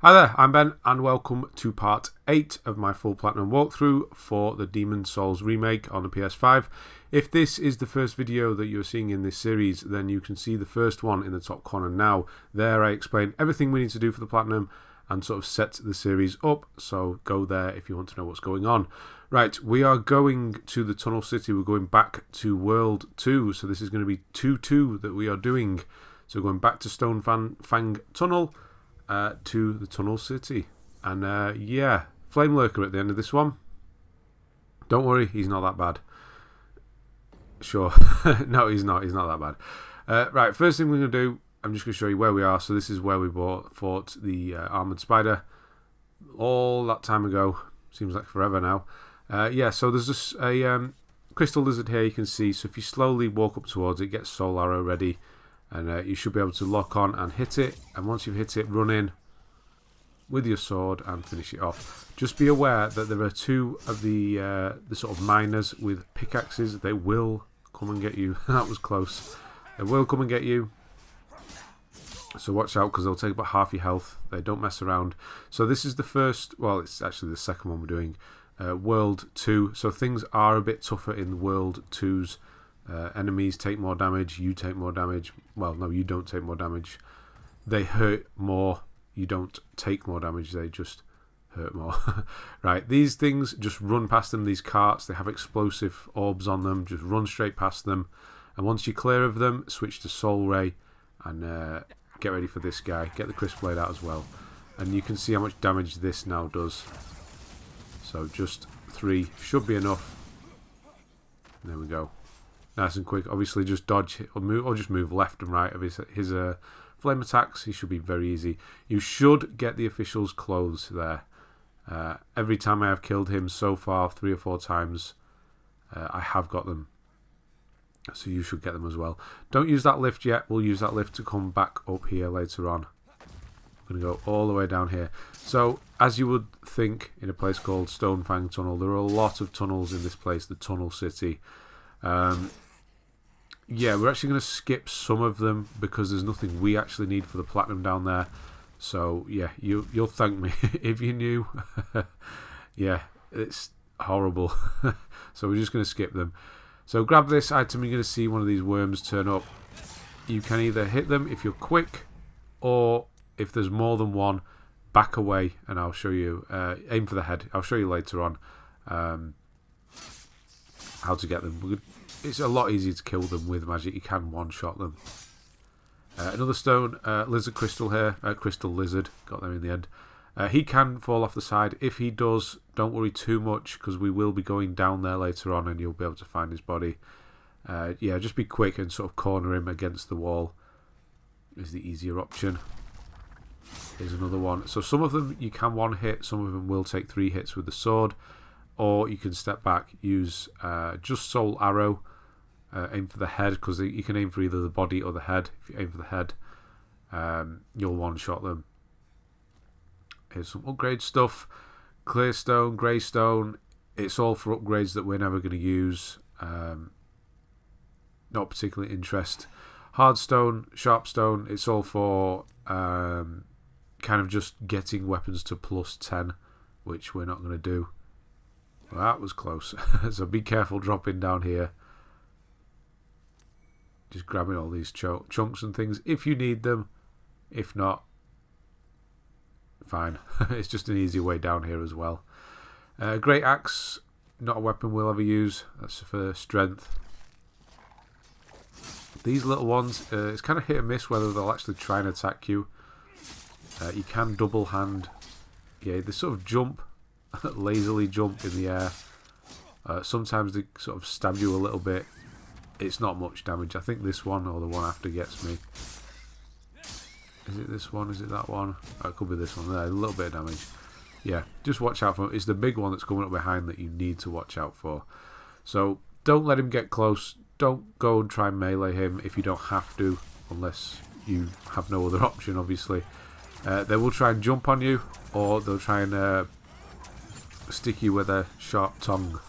Hi there, I'm Ben and welcome to part 8 of my full platinum walkthrough for the Demon's Souls remake on the PS5. If this is the first video that you're seeing in this series, then you can see the first one in the top corner now. There I explain everything we need to do for the platinum and sort of set the series up, so go there if you want to know what's going on. Right, we are going to the Tunnel City, we're going back to World 2, so this is going to be 2-2 that we are doing. So going back to Stonefang Tunnel, to the Tunnel City. And yeah, Flamelurker at the end of this one. Don't worry, he's not that bad. Sure. No, he's not that bad. Right, first thing we're going to do, I'm just going to show you where we are. So this is where we fought the Armoured Spider all that time ago. Seems like forever now. Yeah, so there's just a crystal lizard here you can see. So if you slowly walk up towards it, get soul arrow ready. And you should be able to lock on and hit it. And once you've hit it, run in with your sword and finish it off. Just be aware that there are two of the sort of miners with pickaxes. They will come and get you. That was close. They will come and get you. So watch out because they'll take about half your health. They don't mess around. So this is the first, well, it's actually the second one we're doing. World 2. So things are a bit tougher in World 2's. Enemies take more damage, you take more damage. Well, no, you don't take more damage. They hurt more. You don't take more damage, they just hurt more. Right, these things, just run past them, these carts. They have explosive orbs on them. Just run straight past them. And once you're clear of them, switch to Soul Ray and get ready for this guy. Get the Crisp Blade out as well. And you can see how much damage this now does. So just 3 should be enough. There we go. Nice and quick. Obviously, just dodge or just move left and right of his flame attacks. He should be very easy. You should get the official's clothes there. Every time I have killed him so far, 3 or 4 times, I have got them. So you should get them as well. Don't use that lift yet. We'll use that lift to come back up here later on. I'm going to go all the way down here. So, as you would think in a place called Stonefang Tunnel, there are a lot of tunnels in this place, the Tunnel City. Yeah, we're actually going to skip some of them because there's nothing we actually need for the platinum down there. So yeah, you'll thank me if you knew. Yeah, it's horrible. So we're just going to skip them. So grab this item, you're going to see one of these worms turn up. You can either hit them if you're quick, or if there's more than one, back away and I'll show you. Aim for the head. I'll show you later on how to get them. It's a lot easier to kill them with magic. You can one-shot them. Another stone lizard crystal here. Crystal lizard. Got there in the end. He can fall off the side. If he does, don't worry too much because we will be going down there later on and you'll be able to find his body. Yeah, just be quick and sort of corner him against the wall is the easier option. Here's another one. So some of them you can one hit. Some of them will take 3 hits with the sword. Or you can step back, use just soul arrow. Aim for the head because you can aim for either the body or the head. If you aim for the head, you'll one-shot them. Here's some upgrade stuff. Clearstone, Greystone. It's all for upgrades that we're never going to use. Not particularly interest. Hardstone, Sharpstone. It's all for kind of just getting weapons to +10, which we're not going to do. Well, that was close. So be careful dropping down here. Just grabbing all these chunks and things if you need them. If not, fine. It's just an easy way down here as well. Great Axe, not a weapon we'll ever use. That's for strength. These little ones, it's kind of hit and miss whether they'll actually try and attack you. You can double hand. Yeah, they sort of jump. Lazily jump in the air. Sometimes they sort of stab you a little bit. It's not much damage. I think this one or the one after gets me. Is it this one? Is it that one? Oh, it could be this one there. A little bit of damage. Yeah, just watch out for it. It's the big one that's coming up behind that you need to watch out for. So don't let him get close. Don't go and try and melee him if you don't have to, unless you have no other option, obviously. They will try and jump on you, or they'll try and stick you with a sharp tongue.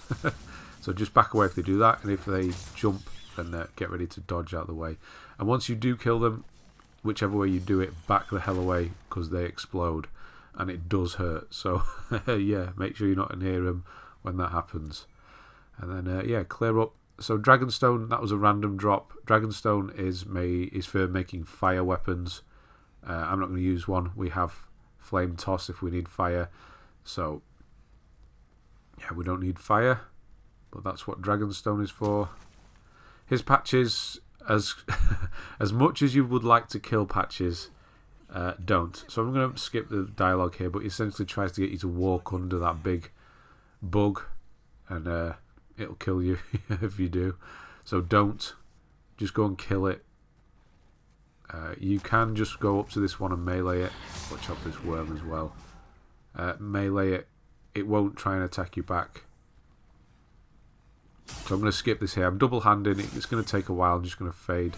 So just back away if they do that, and if they jump, then get ready to dodge out of the way. And once you do kill them, whichever way you do it, back the hell away because they explode. and it does hurt. So yeah, make sure you're not near him when that happens. And then yeah, clear up. So Dragonstone, that was a random drop. Dragonstone is for making fire weapons. I'm not going to use one. We have Flame Toss if we need fire. So yeah, we don't need fire, but that's what Dragonstone is for. His patches, as as much as you would like to kill patches, don't. So I'm going to skip the dialogue here, but he essentially tries to get you to walk under that big bug, and it'll kill you if you do. So don't. Just go and kill it. You can just go up to this one and melee it. Watch out for this worm as well. Melee it. It won't try and attack you back. So I'm going to skip this here. I'm double-handing. It's going to take a while. I'm just going to fade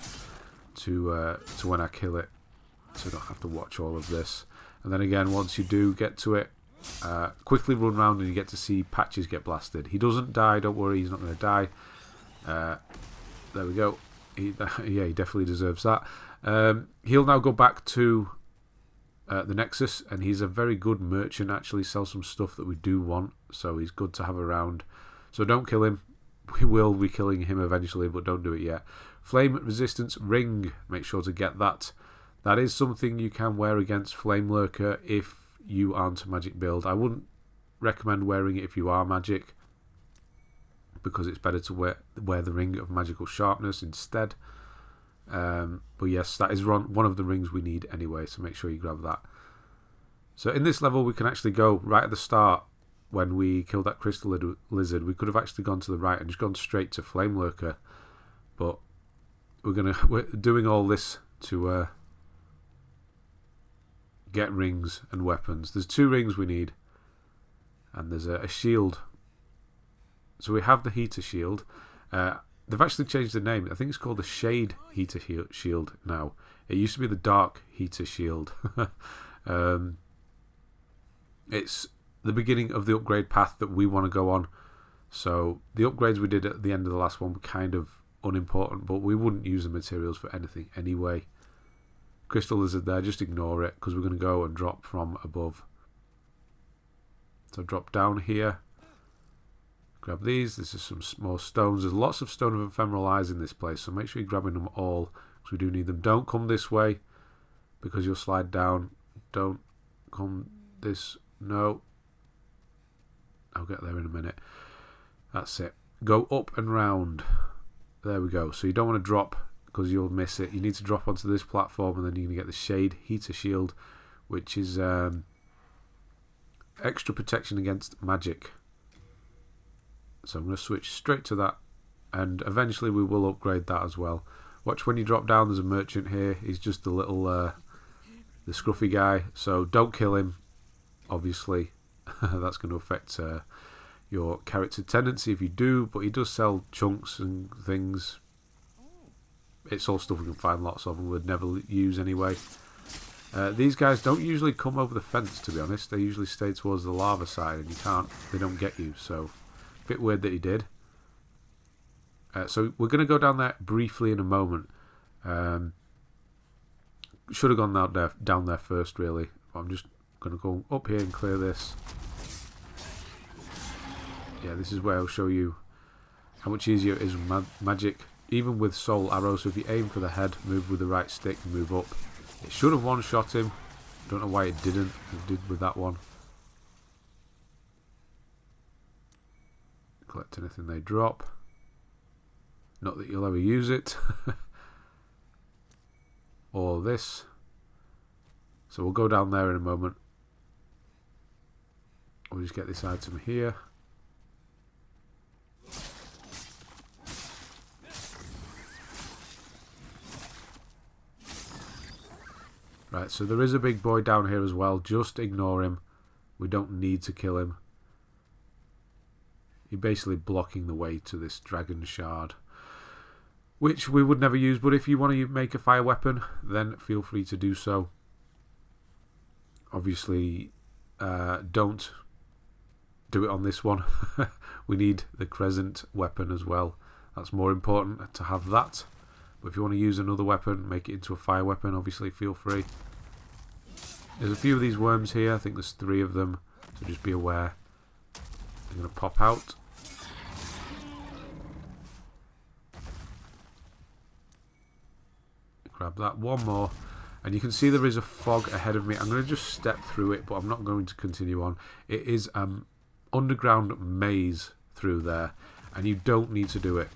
to when I kill it, so I don't have to watch all of this. And then again, once you do get to it, quickly run around and you get to see patches get blasted. He doesn't die. Don't worry. He's not going to die. There we go. Yeah, he definitely deserves that. He'll now go back to the Nexus, and he's a very good merchant. Actually, sells some stuff that we do want, so he's good to have around. So don't kill him. We will be killing him eventually, but don't do it yet. Flame Resistance Ring. Make sure to get that. That is something you can wear against Flamelurker if you aren't a magic build. I wouldn't recommend wearing it if you are magic, because it's better to wear the Ring of Magical Sharpness instead. But yes, that is one of the rings we need anyway, so make sure you grab that. So in this level we can actually go right at the start. When we killed that crystal lizard, we could have actually gone to the right and just gone straight to Flamelurker, but we're doing all this to get rings and weapons. There's 2 rings we need, and there's a shield. So we have the heater shield. They've actually changed the name. I think it's called the Shade Heater Shield now. It used to be the Dark Heater Shield. It's the beginning of the upgrade path that we want to go on. So the upgrades we did at the end of the last one were kind of unimportant, but we wouldn't use the materials for anything anyway. Crystal lizard there, just ignore it, because we're going to go and drop from above. So drop down here. Grab these. This is some more stones. There's lots of stone of ephemeral eyes in this place, so make sure you're grabbing them all, because we do need them. Don't come this way, because you'll slide down. Don't come this... No. I'll get there in a minute. That's it. Go up and round. There we go. So you don't want to drop, because you'll miss it. You need to drop onto this platform, and then you're going to get the Shade Heater Shield, which is extra protection against magic. So I'm going to switch straight to that, and eventually we will upgrade that as well. Watch when you drop down, there's a merchant here. He's just the little the scruffy guy, so don't kill him, obviously. That's going to affect your character tendency if you do, but he does sell chunks and things. It's all stuff we can find lots of and would never use anyway. These guys don't usually come over the fence, to be honest. They usually stay towards the lava side, and they don't get you, so a bit weird that he did. So we're going to go down there briefly in a moment. Should have gone down there first, really. I'm just going to go up here and clear this. Yeah, this is where I'll show you how much easier it is with magic, even with soul arrows. So if you aim for the head, move with the right stick, and move up. It should have one-shot him. Don't know why it didn't. It did with that one. Collect anything they drop. Not that you'll ever use it. Or this. So we'll go down there in a moment. We'll just get this item here. Right, so there is a big boy down here as well. Just ignore him. We don't need to kill him. You're basically blocking the way to this Dragon Shard, which we would never use, but if you want to make a fire weapon, then feel free to do so. Obviously, don't do it on this one. We need the Crescent weapon as well. That's more important to have that. But if you want to use another weapon, make it into a fire weapon, obviously feel free. There's a few of these worms here. I think there's 3 of them, so just be aware. They're going to pop out. Grab that. One more. And you can see there is a fog ahead of me. I'm going to just step through it, but I'm not going to continue on. It is underground maze through there, and you don't need to do it.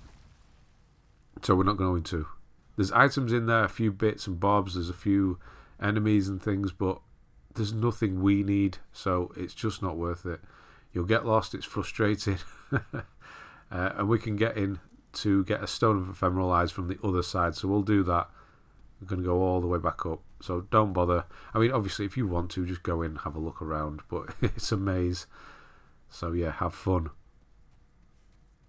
So we're not going to. There's items in there, a few bits and bobs. There's a few enemies and things, but there's nothing we need, so it's just not worth it. You'll get lost. It's frustrating. And we can get in to get a Stone of Ephemeral Eyes from the other side, so we'll do that. We're going to go all the way back up, so don't bother. I mean, obviously, if you want to, just go in, have a look around, but it's a maze. So yeah, have fun.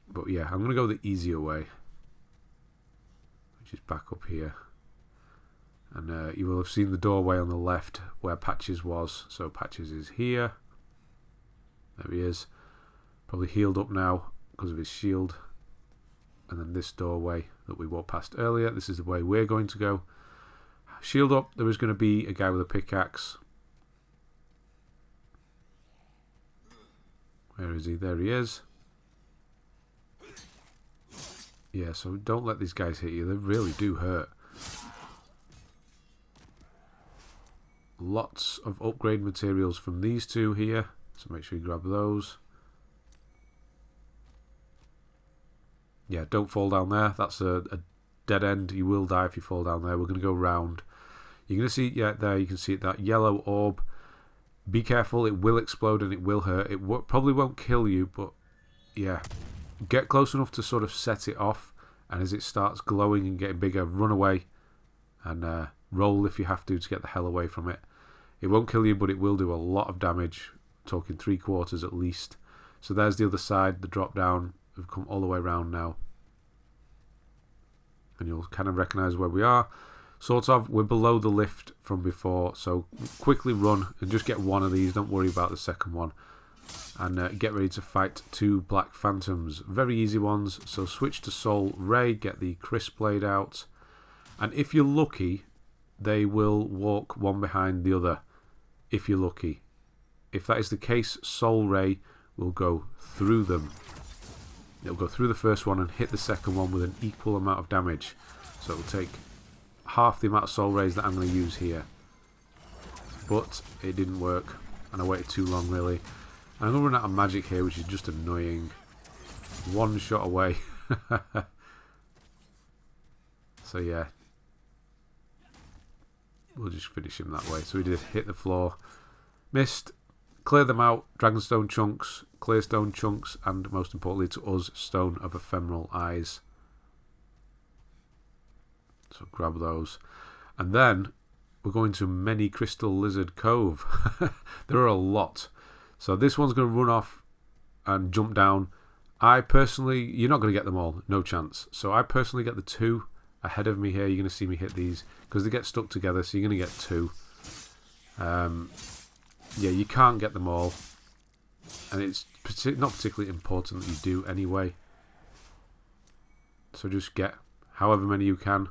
But yeah, I'm going to go the easier way, which is back up here. And you will have seen the doorway on the left where Patches was. So Patches is here. There he is. Probably healed up now because of his shield. And then this doorway that we walked past earlier, this is the way we're going to go. Shield up, there is going to be a guy with a pickaxe. Where is he? There he is. Yeah, so don't let these guys hit you. They really do hurt. Lots of upgrade materials from these 2 here. So make sure you grab those. Yeah, don't fall down there. That's a dead end. You will die if you fall down there. We're going to go round. You're going to see, yeah, there you can see it, that yellow orb. Be careful, it will explode and it will hurt. It probably won't kill you, but yeah. Get close enough to sort of set it off, and as it starts glowing and getting bigger, run away and roll if you have to get the hell away from it. It won't kill you, but it will do a lot of damage. Talking 3/4 at least. So there's the other side, the drop down. We've come all the way around now. And you'll kind of recognise where we are. Sort of, we're below the lift from before, so quickly run and just get one of these. Don't worry about the second one. And get ready to fight 2 black phantoms. Very easy ones. So switch to Soul Ray, get the crisp blade out. And if you're lucky, they will walk one behind the other. If you're lucky. If that is the case, Soul Ray will go through them. It'll go through the first one and hit the second one with an equal amount of damage. So it'll take half the amount of Soul Rays that I'm going to use here. But it didn't work, and I waited too long really. And I'm going to run out of magic here, which is just annoying. One shot away. So yeah. We'll just finish him that way. So we did hit the floor. Missed. Clear them out. Dragonstone Chunks, Clearstone Chunks, and most importantly to us, Stone of Ephemeral Eyes. So grab those. And then we're going to Many Crystal Lizard Cove. There are a lot. So this one's going to run off and jump down. I personally, you're not going to get them all, no chance. So I personally get the 2 ahead of me here. You're going to see me hit these because they get stuck together, so you're going to get 2. Yeah, you can't get them all, and it's not particularly important that you do anyway. So just get however many you can,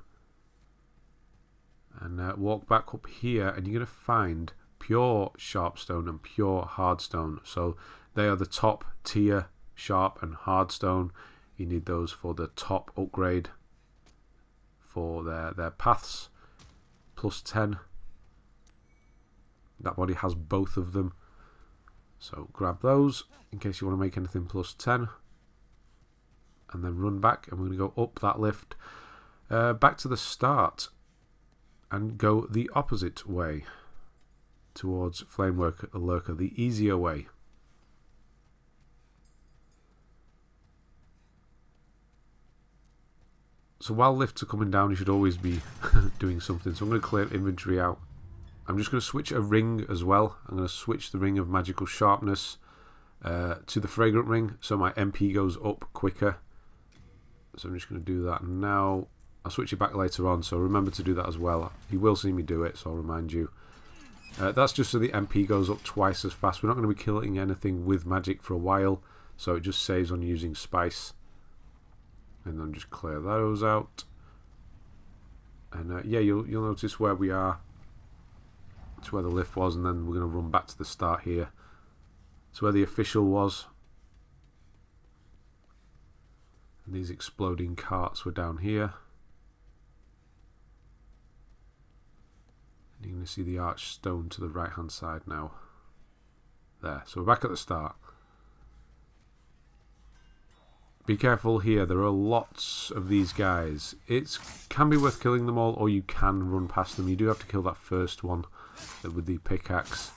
and walk back up here, and you're going to find pure Sharpstone and pure Hardstone. So they are the top tier Sharp and Hardstone. You need those for the top upgrade for their paths, plus 10. That body has both of them, so grab those in case you want to make anything plus 10, and then run back, and we're going to go up that lift back to the start and go the opposite way towards Flamelurker, the easier way. So while lifts are coming down, you should always be doing something. So I'm going to clear inventory out. I'm just going to switch a ring as well. I'm going to switch the ring of magical sharpness to the fragrant ring, so my MP goes up quicker. So I'm just going to do that now. I'll switch it back later on, so remember to do that as well. You will see me do it, so I'll remind you. That's just so the MP goes up twice as fast. We're not going to be killing anything with magic for a while, so it just saves on using spice. And then just clear those out. And yeah, you'll notice where we are. It's where the lift was, and then we're going to run back to the start here. It's where the official was. And these exploding carts were down here. And you're going to see the arched stone to the right hand side now. There, so we're back at the start. Be careful here, there are lots of these guys. It can be worth killing them all, or you can run past them. You do have to kill that first one with the pickaxe.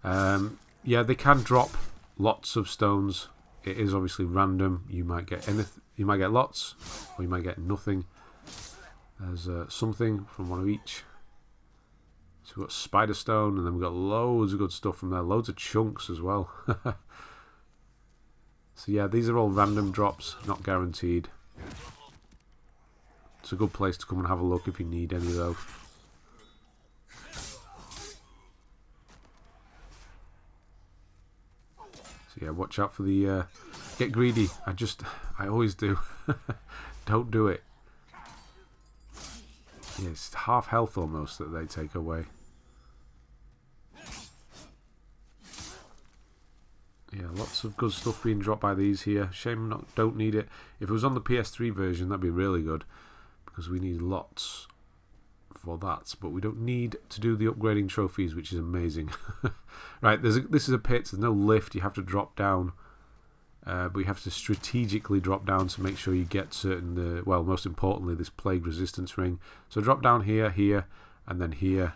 Yeah, they can drop lots of stones. It is obviously random. You might get anything. You might get lots, or you might get nothing. There's something from one of each. So we've got spider stone, and then we've got loads of good stuff from there. Loads of chunks as well. So yeah, these are all random drops, not guaranteed. It's a good place to come and have a look if you need any though. So yeah, watch out for the... get greedy. I always do. Don't do it. Yeah, it's half health almost that they take away. Yeah, lots of good stuff being dropped by these here. Shame don't need it. If it was on the PS3 version, that'd be really good, because we need lots for that. But we don't need to do the upgrading trophies, which is amazing. Right, this is a pit. There's no lift. You have to drop down, but you have to strategically drop down to make sure you get certain. Well, most importantly, this plague resistance ring. So drop down here, here, and then here,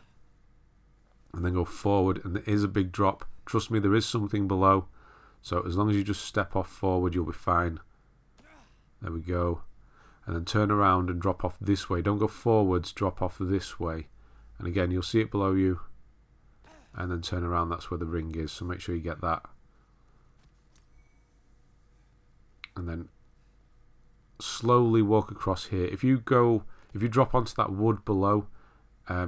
and then go forward. And there is a big drop. Trust me, there is something below. So as long as you just step off forward, you'll be fine. There we go. And then turn around and drop off this way. Don't go forwards, drop off this way. And again, you'll see it below you. And then turn around, that's where the ring is. So make sure you get that. And then slowly walk across here. If you drop onto that wood below,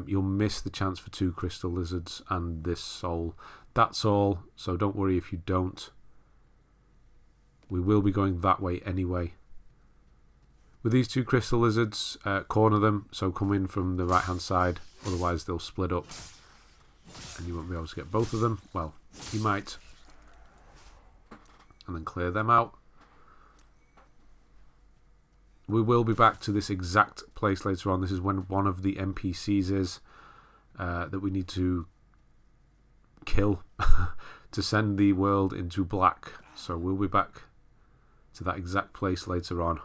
you'll miss the chance for 2 crystal lizards and this soul. That's all, so don't worry if you don't. We will be going that way anyway. With these 2 crystal lizards, corner them, so come in from the right hand side, otherwise they'll split up and you won't be able to get both of them. Well, you might. And then clear them out. We will be back to this exact place later on. This is when one of the NPCs is that we need to kill to send the world into black. So we'll be back to that exact place later on.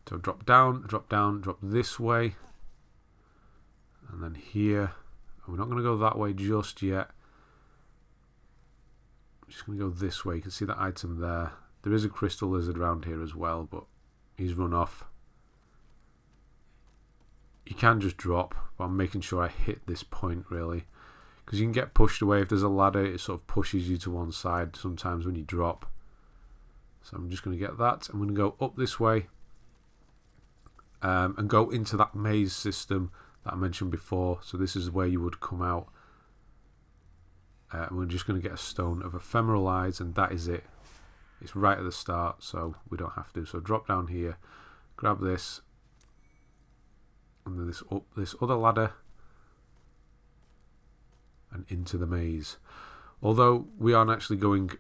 So drop down, drop this way, and then here. We're not going to go that way just yet. I'm just going to go this way. You can see that item there. There is a crystal lizard around here as well, but he's run off. You can just drop, but I'm making sure I hit this point really, because you can get pushed away. If there's a ladder, it sort of pushes you to one side sometimes when you drop. So I'm just going to get that. I'm going to go up this way and go into that maze system that I mentioned before. So this is where you would come out. And we're just going to get a stone of ephemeral eyes, and that is it. It's right at the start, so we don't have to. So drop down here, grab this, and then this up this other ladder and into the maze. Although we aren't actually going,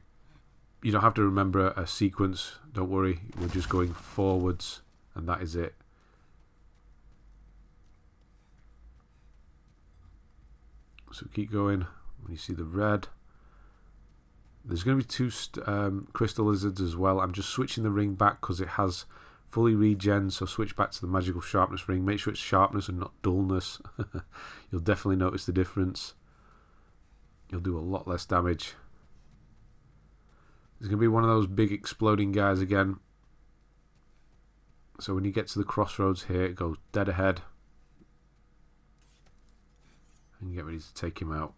you don't have to remember a sequence, don't worry, we're just going forwards and that is it. So keep going. When you see the red, there's going to be 2 crystal lizards as well. I'm just switching the ring back because it has fully regen, so switch back to the magical sharpness ring. Make sure it's sharpness and not dullness. You'll definitely notice the difference. You'll do a lot less damage. There's going to be one of those big exploding guys again. So when you get to the crossroads here, it goes dead ahead. And get ready to take him out.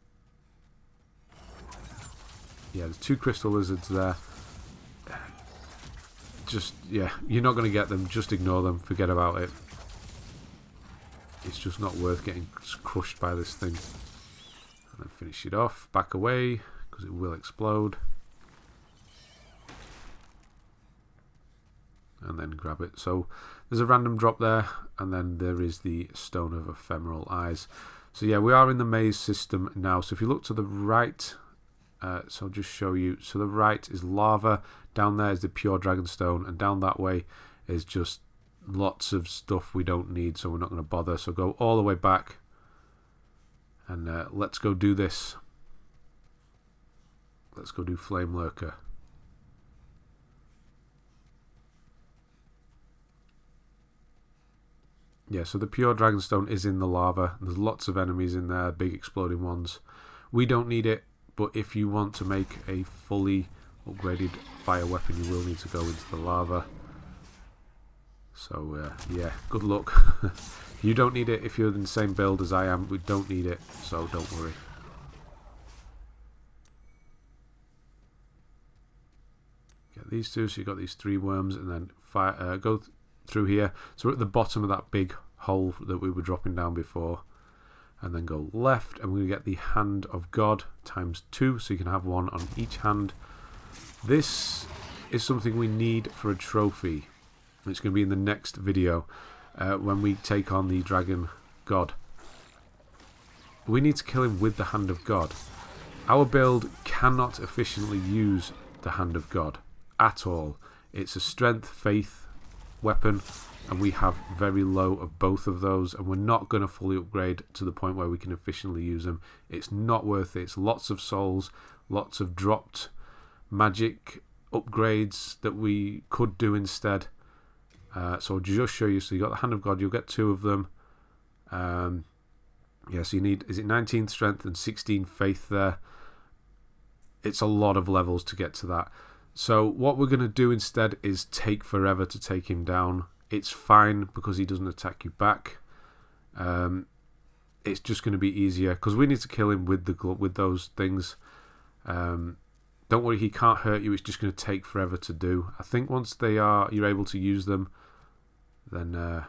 Yeah, there's 2 crystal lizards there. Just, yeah, you're not going to get them. Just ignore them. Forget about it. It's just not worth getting crushed by this thing. And then finish it off. Back away, because it will explode. and then grab it. So there's a random drop there, and then there is the Stone of Ephemeral Eyes. So yeah, we are in the maze system now. So if you look to the right, so I'll just show you. So the right is lava, down there is the pure Dragonstone, and down that way is just lots of stuff we don't need, so we're not going to bother. So go all the way back, and let's go do this. Let's go do Flamelurker. Yeah, so the pure Dragonstone is in the lava. There's lots of enemies in there, big exploding ones. We don't need it, but if you want to make a fully upgraded fire weapon, you will need to go into the lava. So yeah, good luck. You don't need it if you're in the same build as I am. We don't need it, so don't worry. Get these two, so you've got these 3 worms, and then fire, go through here. So we're at the bottom of that big hole that we were dropping down before, and then go left, and we're going to get the Hand of God ×2, so you can have one on each hand. This is something we need for a trophy. It's going to be in the next video when we take on the Dragon God. We need to kill him with the Hand of God. Our build cannot efficiently use the Hand of God at all. It's a strength, faith weapon, and we have very low of both of those, and we're not going to fully upgrade to the point where we can efficiently use them. It's not worth it. It's lots of souls, lots of dropped magic upgrades that we could do instead. So I'll just show you. So you got the Hand of God, you'll get 2 of them. Yeah, so you need, is it 19 strength and 16 faith there? It's a lot of levels to get to that. So what we're going to do instead is take forever to take him down. It's fine because he doesn't attack you back. It's just going to be easier because we need to kill him with those things. Don't worry, he can't hurt you. It's just going to take forever to do. I think once you're able to use them, then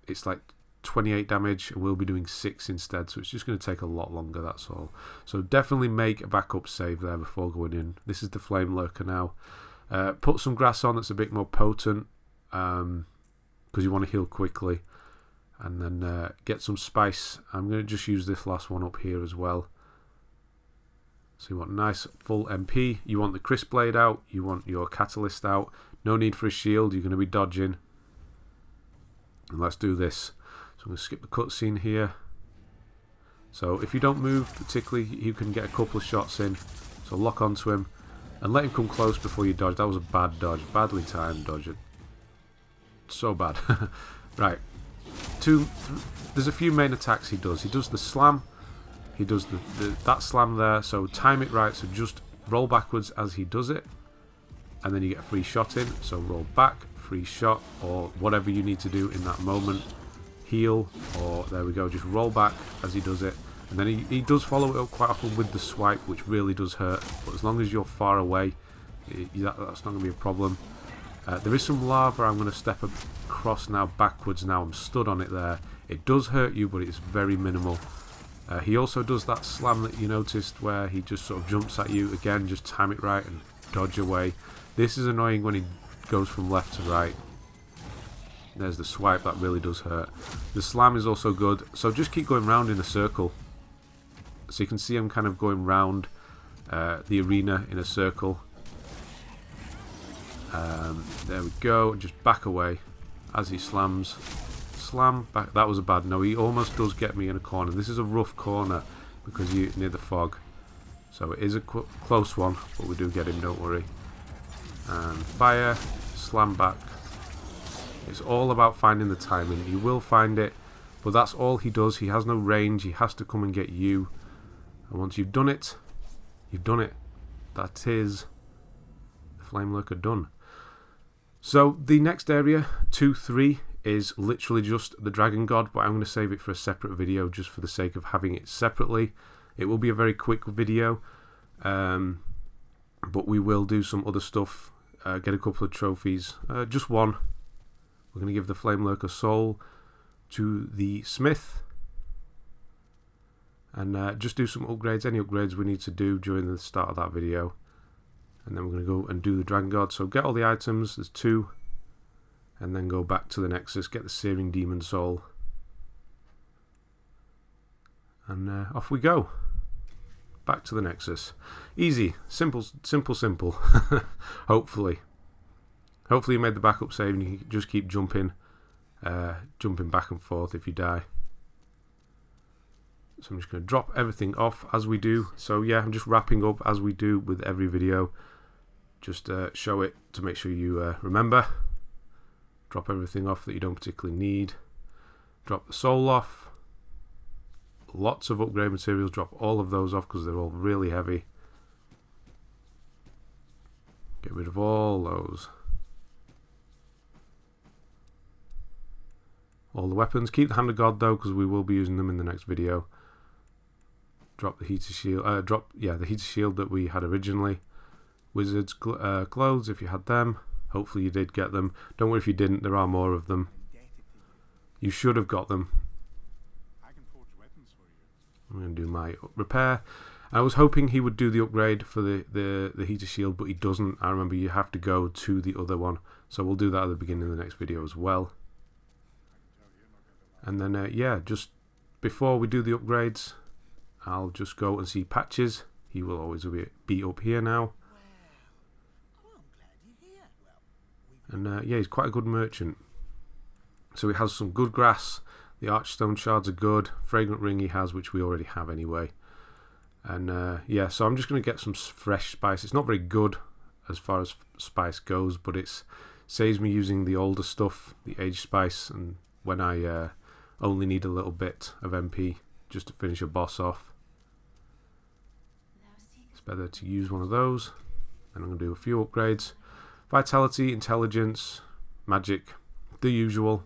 it's like 28 damage, and we'll be doing 6 instead, so it's just going to take a lot longer, that's all. So definitely make a backup save there before going in. This is the Flamelurker now. Put some grass on that's a bit more potent, because you want to heal quickly, and then get some spice. I'm going to just use this last one up here as well. So you want nice full MP, you want the Crisp Blade out, you want your Catalyst out, no need for a shield, you're going to be dodging. And let's do this. So I'm going to skip the cutscene here. So if you don't move particularly, you can get a couple of shots in. So lock onto him and let him come close before you dodge. That was a bad dodge, badly timed dodge. So bad. Right. There's a few main attacks he does. He does the slam. He does that slam there. So time it right. So just roll backwards as he does it. And then you get a free shot in. So roll back, free shot, or whatever you need to do in that moment. Heal, or there we go, just roll back as he does it, and then he does follow it up quite often with the swipe, which really does hurt, but as long as you're far away, that's not going to be a problem. There is some lava. I'm going to step across now, backwards now. I'm stood on it there. It does hurt you, but it's very minimal. He also does that slam that you noticed where he just sort of jumps at you. Again, just time it right and dodge away. This is annoying when he goes from left to right. There's the swipe, that really does hurt. The slam is also good, so just keep going round in a circle. So you can see I'm kind of going round the arena in a circle. There we go, just back away as he slams. Slam, back. That was a bad no, he almost does get me in a corner. This is a rough corner because you're near the fog. So it is a close one, but we do get him, don't worry. And fire, slam back. It's all about finding the timing. You will find it, but that's all he does. He has no range. He has to come and get you. And once you've done it, you've done it. That is the Flamelurker done. So the next area, 2-3, is literally just the Dragon God, but I'm going to save it for a separate video just for the sake of having it separately. It will be a very quick video, but we will do some other stuff, get a couple of trophies, just one. We're going to give the Flamelurker soul to the smith, and just do some upgrades, any upgrades we need to do during the start of that video. And then we're going to go and do the Dragon God. So get all the items, there's 2 and then go back to the Nexus, get the Searing Demon Soul, and off we go. Back to the Nexus. Easy, simple, simple, simple. Hopefully you made the backup save and you can just keep jumping back and forth if you die. So I'm just going to drop everything off as we do. So yeah, I'm just wrapping up as we do with every video. Just show it to make sure you remember. Drop everything off that you don't particularly need. Drop the soul off. Lots of upgrade materials. Drop all of those off because they're all really heavy. Get rid of all those. All the weapons. Keep the Hand of God though, because we will be using them in the next video. Drop the heater shield. The heater shield that we had originally. Wizard's clothes if you had them. Hopefully you did get them. Don't worry if you didn't. There are more of them. You should have got them. I'm going to do my repair. I was hoping he would do the upgrade for the heater shield, but he doesn't. I remember you have to go to the other one. So we'll do that at the beginning of the next video as well. And then, yeah, just before we do the upgrades, I'll just go and see Patches. He will always be up here now. And yeah, he's quite a good merchant. So he has some good grass. The Hardstone Shards are good. Fragrant Ring he has, which we already have anyway. And yeah, so I'm just going to get some fresh spice. It's not very good as far as spice goes, but it saves me using the older stuff, the aged spice, and when I only need a little bit of MP just to finish a boss off. It's better to use one of those. And I'm going to do a few upgrades. Vitality, Intelligence, Magic, the usual.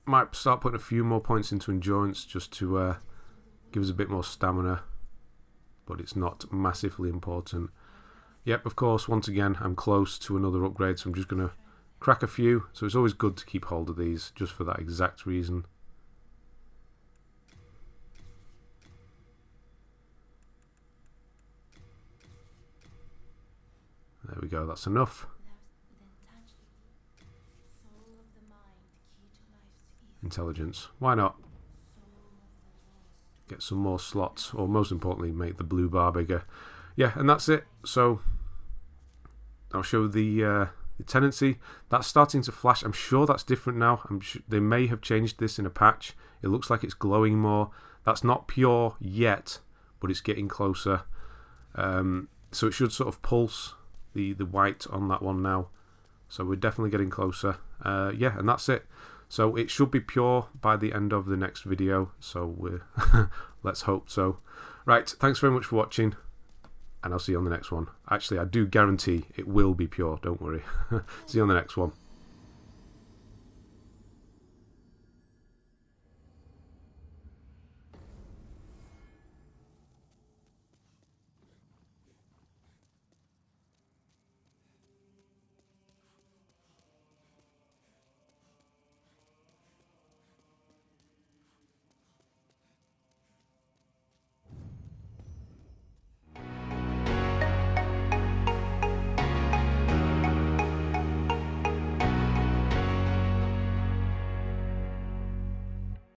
Might start putting a few more points into Endurance just to give us a bit more stamina. But it's not massively important. Yep, of course, once again, I'm close to another upgrade, so I'm just going to crack a few. So it's always good to keep hold of these, just for that exact reason. There we go, that's enough. Intelligence, why not? Get some more slots, or most importantly, make the blue bar bigger. Yeah, and that's it. So I'll show the tenancy. That's starting to flash. I'm sure that's different now. They may have changed this in a patch. It looks like it's glowing more. That's not pure yet, but it's getting closer. So it should sort of pulse the white on that one now. So we're definitely getting closer. Yeah, and that's it. So it should be pure by the end of the next video. So we're let's hope so. Right, thanks very much for watching, and I'll see you on the next one. Actually, I do guarantee it will be pure, don't worry. See you on the next one.